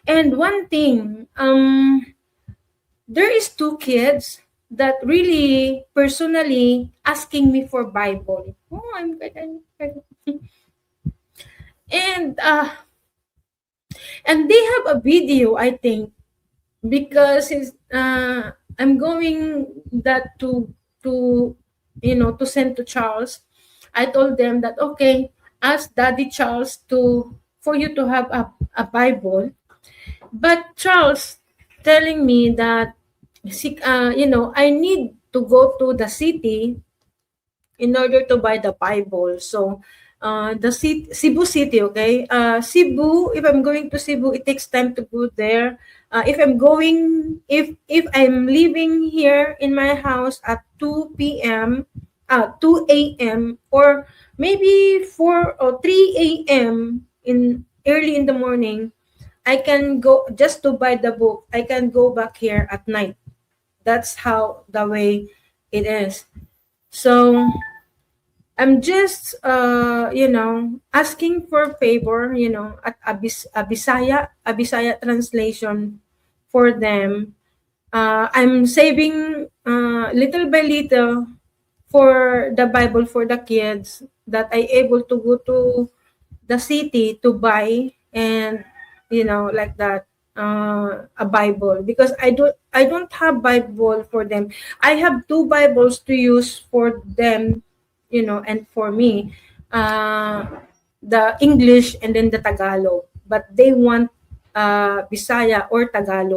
And one thing, there is two kids that really personally asking me for Bible. Oh, I'm good. And and they have a video, I think, because I'm going that to to send to Charles. I told them that okay, ask Daddy Charles to for you to have a Bible. But Charles telling me that I need to go to the city in order to buy the Bible. So, Cebu City, okay? Cebu, if I'm going to Cebu, it takes time to go there. If I'm leaving here in my house at 2 p.m., 2 a.m., or maybe 4 or 3 a.m. in early in the morning, I can go just to buy the book. I can go back here at night. That's how the way it is. So I'm just asking for favor, at a Bisaya translation for them. I'm saving little by little for the Bible for the kids that I able to go to the city to buy, and like that, a Bible, because I don't have Bible for them. I have two Bibles to use for them, and for me, uh, the English and then the Tagalog, but they want Bisaya or Tagalog.